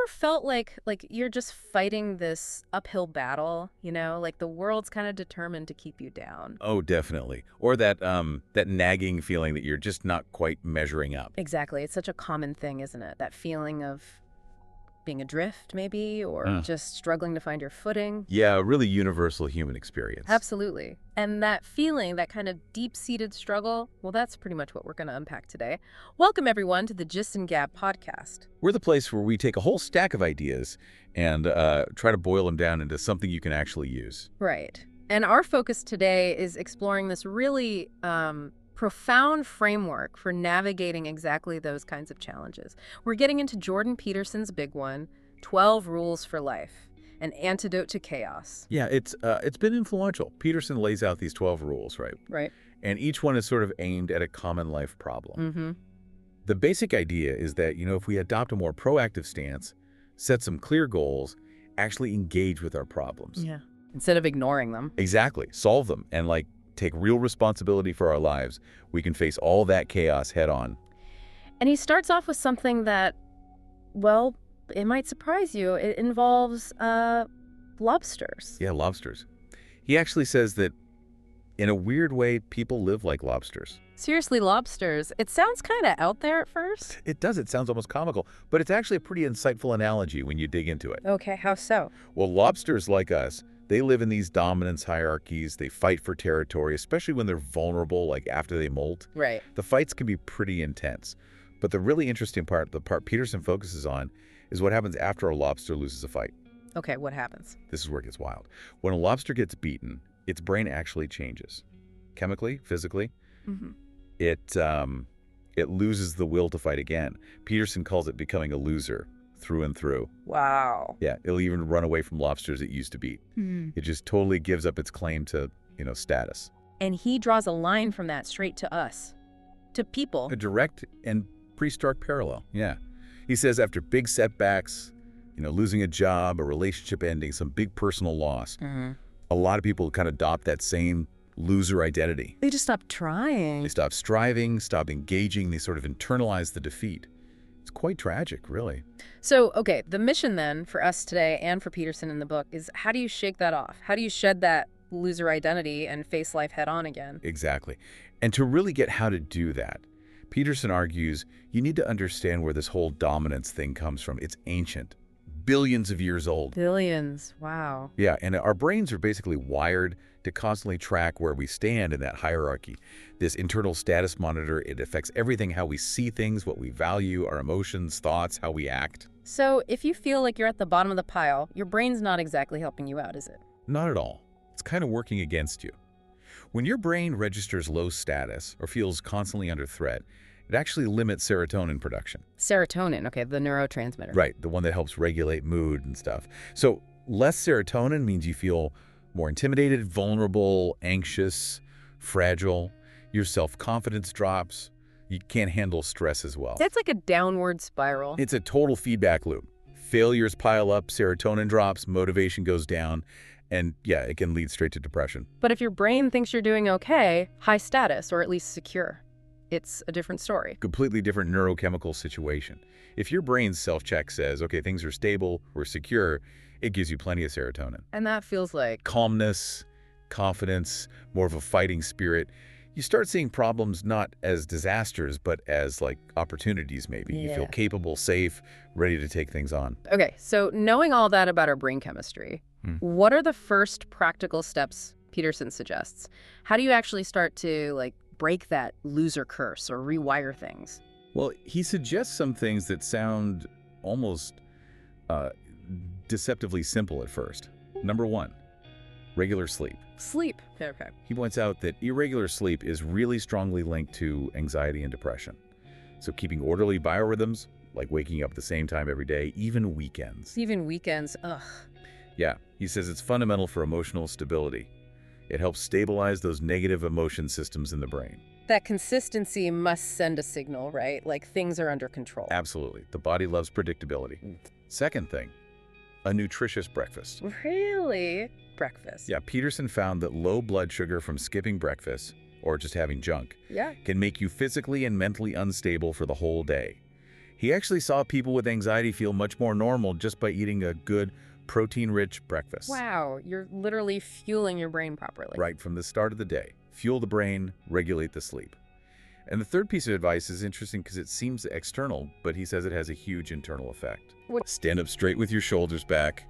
ever felt like you're just fighting this uphill battle, like the world's kind of determined to keep you down? Oh, definitely. Or that nagging feeling that you're just not quite measuring up. Exactly. It's such a common thing, isn't it? That feeling of being adrift, maybe, or just struggling to find your footing. Yeah, a really universal human experience. Absolutely. And that feeling, that kind of deep-seated struggle, well, that's pretty much what we're going to unpack today. Welcome, everyone, to the Gist Gab podcast. We're the place where we take a whole stack of ideas and try to boil them down into something you can actually use. Right. And our focus today is exploring this really profound framework for navigating exactly those kinds of challenges. We're getting into Jordan Peterson's big one, 12 Rules for Life, an antidote to chaos. Yeah, it's been influential. Peterson lays out these 12 rules, right? Right. And each one is sort of aimed at a common life problem. Mm-hmm. The basic idea is that, if we adopt a more proactive stance, set some clear goals, actually engage with our problems. Yeah. Instead of ignoring them. Exactly. Solve them and take real responsibility for our lives, we can face all that chaos head on. And he starts off with something that, well, it might surprise you. It involves lobsters. Yeah, lobsters. He actually says that in a weird way, people live like lobsters. Seriously, lobsters. It sounds kind of out there at first. It does. It sounds almost comical, but it's actually a pretty insightful analogy when you dig into it. Okay, how so? Well, lobsters like us, they live in these dominance hierarchies. They fight for territory, especially when they're vulnerable, like after they molt. Right. The fights can be pretty intense. But the really interesting part, the part Peterson focuses on, is what happens after a lobster loses a fight. Okay, what happens? This is where it gets wild. When a lobster gets beaten, its brain actually changes. Chemically, physically, it loses the will to fight again. Peterson calls it becoming a loser through and through. Wow. Yeah, it'll even run away from lobsters it used to beat. It just totally gives up its claim to, status. And he draws a line from that straight to us, to people. A direct and pretty stark parallel, yeah. He says after big setbacks, losing a job, a relationship ending, some big personal loss, a lot of people kind of adopt that same loser identity. They just stop trying. They stop striving, stop engaging, they sort of internalize the defeat. It's quite tragic, really. So, okay, the mission then for us today and for Peterson in the book is, how do you shake that off? How do you shed that loser identity and face life head on again? Exactly. And to really get how to do that, Peterson argues you need to understand where this whole dominance thing comes from. It's ancient, billions of years old. Billions, wow. Yeah, and our brains are basically wired to constantly track where we stand in that hierarchy. This internal status monitor, it affects everything, how we see things, what we value, our emotions, thoughts, how we act. So if you feel like you're at the bottom of the pile, your brain's not exactly helping you out, is it? Not at all. It's kind of working against you. When your brain registers low status or feels constantly under threat, it actually limits serotonin production. Serotonin, okay, the neurotransmitter. Right, the one that helps regulate mood and stuff. So less serotonin means you feel more intimidated, vulnerable, anxious, fragile. Your self-confidence drops. You can't handle stress as well. That's like a downward spiral. It's a total feedback loop. Failures pile up, serotonin drops, motivation goes down, and yeah, it can lead straight to depression. But if your brain thinks you're doing okay, high status, or at least secure, it's a different story. Completely different neurochemical situation. If your brain's self-check says, okay, things are stable, we're secure, it gives you plenty of serotonin. And that feels like Calmness, confidence, more of a fighting spirit. You start seeing problems not as disasters, but as opportunities maybe. Yeah. You feel capable, safe, ready to take things on. Okay, so knowing all that about our brain chemistry, what are the first practical steps Peterson suggests? How do you actually start to break that loser curse or rewire things? Well, he suggests some things that sound almost deceptively simple at first. Number one, regular sleep. Sleep. Okay. He points out that irregular sleep is really strongly linked to anxiety and depression. So keeping orderly biorhythms, like waking up at the same time every day, even weekends. Even weekends, ugh. Yeah, he says it's fundamental for emotional stability. It helps stabilize those negative emotion systems in the brain. That consistency must send a signal, right? Like things are under control. Absolutely. The body loves predictability. Second thing, a nutritious breakfast. Really? Breakfast. Yeah, Peterson found that low blood sugar from skipping breakfast, or just having junk, Yeah. can make you physically and mentally unstable for the whole day. He actually saw people with anxiety feel much more normal just by eating a good protein-rich breakfast. Wow, you're literally fueling your brain properly. Right from the start of the day. Fuel the brain, regulate the sleep. And the third piece of advice is interesting because it seems external, but he says it has a huge internal effect. What? Stand up straight with your shoulders back,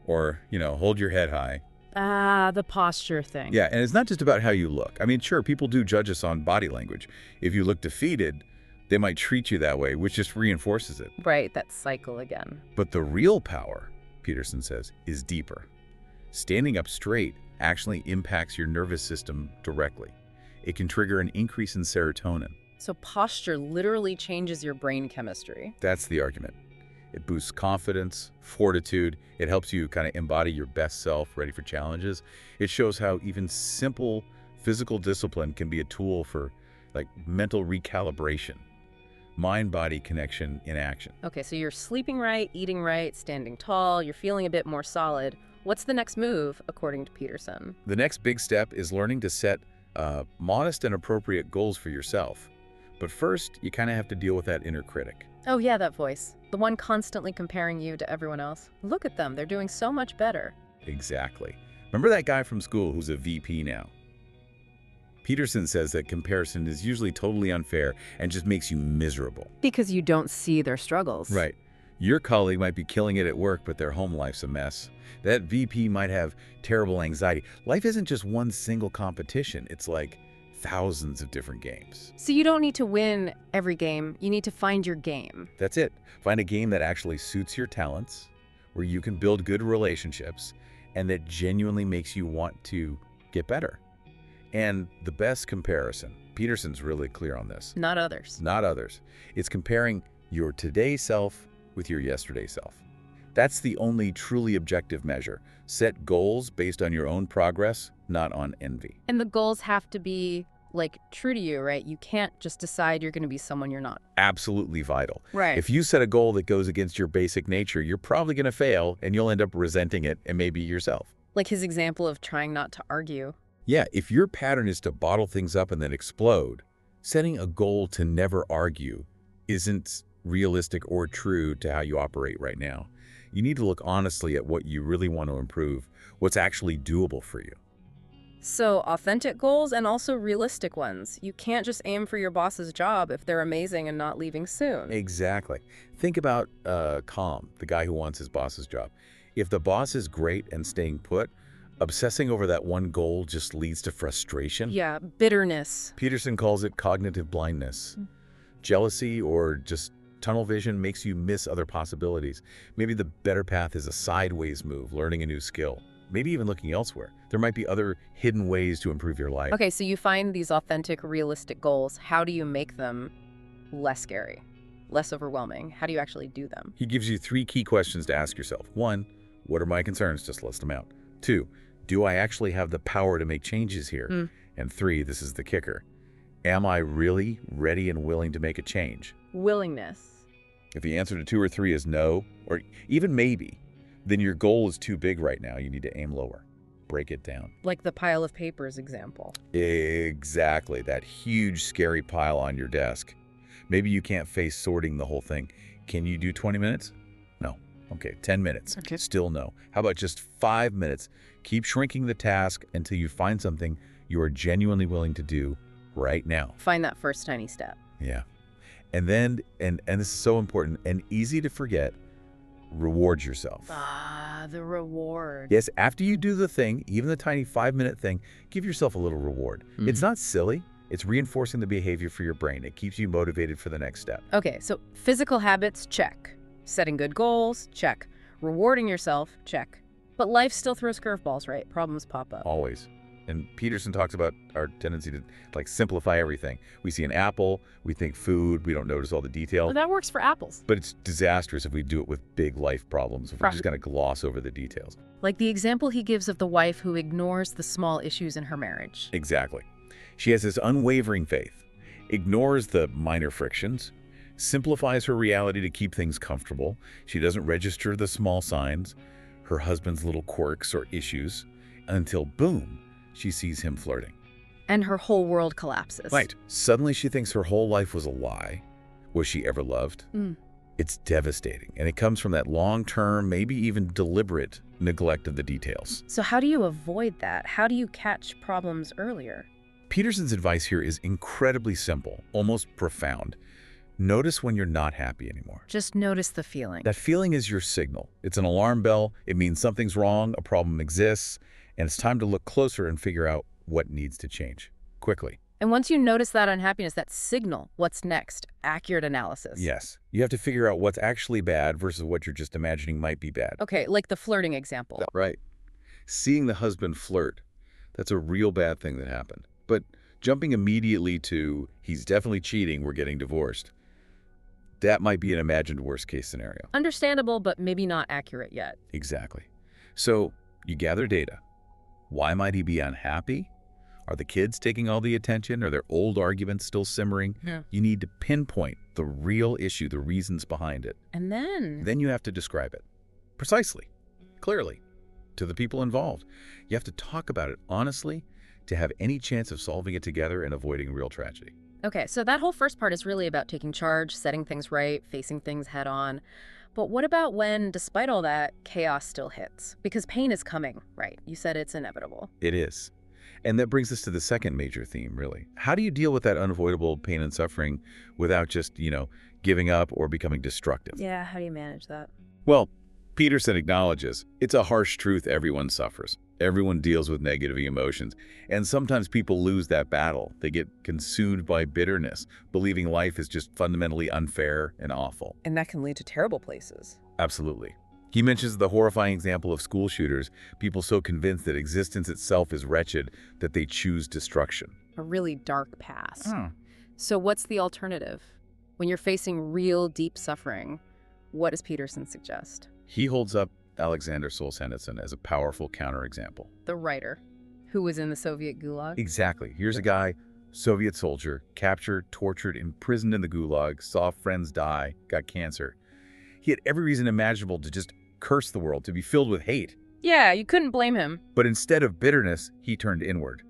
or, hold your head high. Ah, the posture thing. Yeah, and it's not just about how you look. I mean, sure, people do judge us on body language. If you look defeated, they might treat you that way, which just reinforces it. Right, that cycle again. But the real power, Peterson says, is deeper. Standing up straight actually impacts your nervous system directly. It can trigger an increase in serotonin. So posture literally changes your brain chemistry. That's the argument. It boosts confidence, fortitude. It helps you kind of embody your best self, ready for challenges. It shows how even simple physical discipline can be a tool for mental recalibration, mind-body connection in action. Okay, so you're sleeping right, eating right, standing tall, you're feeling a bit more solid. What's the next move, according to Peterson? The next big step is learning to set modest and appropriate goals for yourself. But first, you kind of have to deal with that inner critic. Oh yeah, that voice. The one constantly comparing you to everyone else. Look at them, they're doing so much better. Exactly. Remember that guy from school who's a VP now? Peterson says that comparison is usually totally unfair and just makes you miserable. Because you don't see their struggles. Right. Your colleague might be killing it at work, but their home life's a mess. That VP might have terrible anxiety. Life isn't just one single competition. It's like thousands of different games. So you don't need to win every game. You need to find your game. That's it. Find a game that actually suits your talents, where you can build good relationships, and that genuinely makes you want to get better. And the best comparison, Peterson's really clear on this. Not others. Not others. It's comparing your today self with your yesterday self. That's the only truly objective measure. Set goals based on your own progress, not on envy. And the goals have to be, true to you, right? You can't just decide you're going to be someone you're not. Absolutely vital. Right. If you set a goal that goes against your basic nature, you're probably going to fail, and you'll end up resenting it and maybe yourself. Like his example of trying not to argue. Yeah, if your pattern is to bottle things up and then explode, setting a goal to never argue isn't realistic or true to how you operate right now. You need to look honestly at what you really want to improve, what's actually doable for you. So authentic goals and also realistic ones. You can't just aim for your boss's job if they're amazing and not leaving soon. Exactly. Think about Calm, the guy who wants his boss's job. If the boss is great and staying put, obsessing over that one goal just leads to frustration. Yeah, bitterness. Peterson calls it cognitive blindness. Jealousy or just tunnel vision makes you miss other possibilities. Maybe the better path is a sideways move, learning a new skill, maybe even looking elsewhere. There might be other hidden ways to improve your life. Okay, so you find these authentic, realistic goals. How do you make them less scary, less overwhelming? How do you actually do them? He gives you 3 key questions to ask yourself. 1, what are my concerns? Just list them out. 2, do I actually have the power to make changes here? And 3, this is the kicker. Am I really ready and willing to make a change? Willingness. If the answer to 2 or 3 is no, or even maybe, then your goal is too big right now. You need to aim lower. Break it down. Like the pile of papers example. Exactly. That huge, scary pile on your desk. Maybe you can't face sorting the whole thing. Can you do 20 minutes? No. Okay, 10 minutes. Okay. Still no. How about just 5 minutes? Keep shrinking the task until you find something you are genuinely willing to do right now. Find that first tiny step. Yeah. And then, and this is so important and easy to forget, reward yourself. Ah, the reward. Yes, after you do the thing, even the tiny 5-minute thing, give yourself a little reward. It's not silly. It's reinforcing the behavior for your brain. It keeps you motivated for the next step. Okay, so physical habits, check. Setting good goals, check. Rewarding yourself, check. But life still throws curveballs, right? Problems pop up. Always. And Peterson talks about our tendency to simplify everything. We see an apple, we think food, we don't notice all the detail. Well, that works for apples. But it's disastrous if we do it with big life problems, if we're just going to gloss over the details. Like the example he gives of the wife who ignores the small issues in her marriage. Exactly. She has this unwavering faith, ignores the minor frictions, simplifies her reality to keep things comfortable. She doesn't register the small signs, her husband's little quirks or issues, until boom, she sees him flirting. And her whole world collapses. Right. Suddenly she thinks her whole life was a lie. Was she ever loved? It's devastating, and it comes from that long-term, maybe even deliberate neglect of the details. So how do you avoid that? How do you catch problems earlier? Peterson's advice here is incredibly simple, almost profound. Notice when you're not happy anymore. Just notice the feeling. That feeling is your signal. It's an alarm bell. It means something's wrong, a problem exists, and it's time to look closer and figure out what needs to change quickly. And once you notice that unhappiness, that signal, what's next? Accurate analysis. Yes. You have to figure out what's actually bad versus what you're just imagining might be bad. Okay, like the flirting example. Right. Seeing the husband flirt, that's a real bad thing that happened. But jumping immediately to, he's definitely cheating, we're getting divorced, that might be an imagined worst-case scenario. Understandable, but maybe not accurate yet. Exactly. So you gather data. Why might he be unhappy? Are the kids taking all the attention? Are their old arguments still simmering? Yeah. You need to pinpoint the real issue, the reasons behind it. And then? Then you have to describe it precisely, clearly, to the people involved. You have to talk about it honestly to have any chance of solving it together and avoiding real tragedy. Okay, so that whole first part is really about taking charge, setting things right, facing things head on. But what about when, despite all that, chaos still hits? Because pain is coming, right? You said it's inevitable. It is. And that brings us to the second major theme, really. How do you deal with that unavoidable pain and suffering without just, giving up or becoming destructive? Yeah, how do you manage that? Well, Peterson acknowledges it's a harsh truth. Everyone suffers. Everyone deals with negative emotions. And sometimes people lose that battle. They get consumed by bitterness, believing life is just fundamentally unfair and awful. And that can lead to terrible places. Absolutely. He mentions the horrifying example of school shooters, people so convinced that existence itself is wretched that they choose destruction. A really dark past. So what's the alternative? When you're facing real deep suffering, what does Peterson suggest? He holds up Alexander Solzhenitsyn as a powerful counterexample. The writer, who was in the Soviet Gulag? Exactly. Here's a guy, Soviet soldier, captured, tortured, imprisoned in the Gulag, saw friends die, got cancer. He had every reason imaginable to just curse the world, to be filled with hate. Yeah, you couldn't blame him. But instead of bitterness, he turned inward.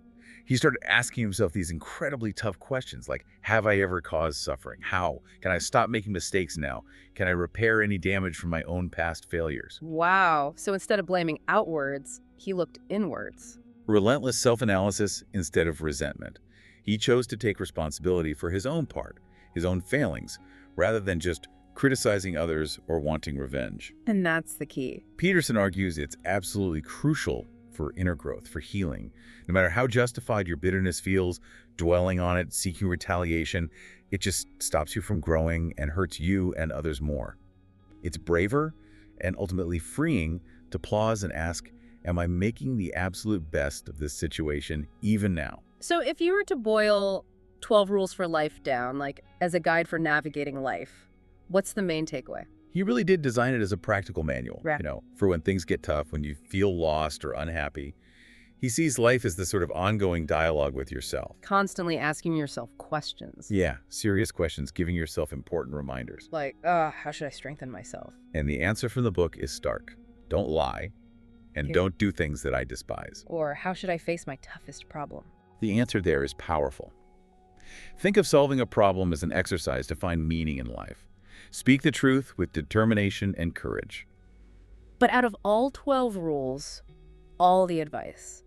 He started asking himself these incredibly tough questions like, have I ever caused suffering? How? Can I stop making mistakes now? Can I repair any damage from my own past failures? Wow. So instead of blaming outwards, he looked inwards. Relentless self-analysis instead of resentment. He chose to take responsibility for his own part, his own failings, rather than just criticizing others or wanting revenge. And that's the key. Peterson argues it's absolutely crucial for inner growth, for healing. No matter how justified your bitterness feels, dwelling on it, seeking retaliation, it just stops you from growing and hurts you and others more. It's braver and ultimately freeing to pause and ask, am I making the absolute best of this situation even now? So if you were to boil 12 rules for life down, like as a guide for navigating life, what's the main takeaway? He really did design it as a practical manual, Right. For when things get tough, when you feel lost or unhappy. He sees life as this sort of ongoing dialogue with yourself. Constantly asking yourself questions. Yeah, serious questions, giving yourself important reminders. Like, how should I strengthen myself? And the answer from the book is stark. Don't lie, and Here. don't do things that I despise. Or how should I face my toughest problem? The answer there is powerful. Think of solving a problem as an exercise to find meaning in life. Speak the truth with determination and courage. But out of all 12 rules, all the advice,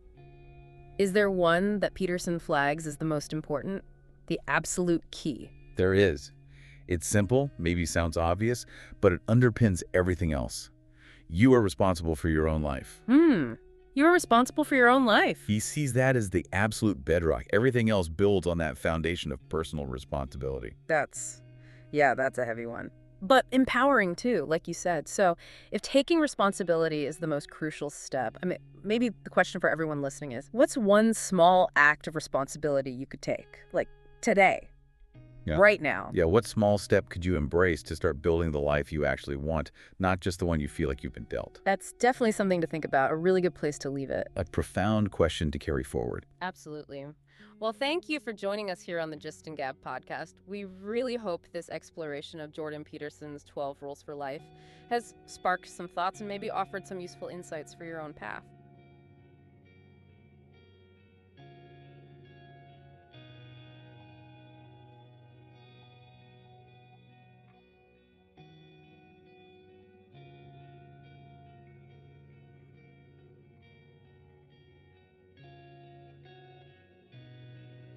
is there one that Peterson flags as the most important? The absolute key? There is. It's simple, maybe sounds obvious, but it underpins everything else. You are responsible for your own life. You're responsible for your own life. He sees that as the absolute bedrock. Everything else builds on that foundation of personal responsibility. That's a heavy one. But empowering too, like you said. So if taking responsibility is the most crucial step, maybe the question for everyone listening is, what's one small act of responsibility you could take? Like today, right now? Yeah, what small step could you embrace to start building the life you actually want, not just the one you feel like you've been dealt? That's definitely something to think about, a really good place to leave it. A profound question to carry forward. Absolutely. Well, thank you for joining us here on the Gist Gab podcast. We really hope this exploration of Jordan Peterson's 12 Rules for Life has sparked some thoughts and maybe offered some useful insights for your own path.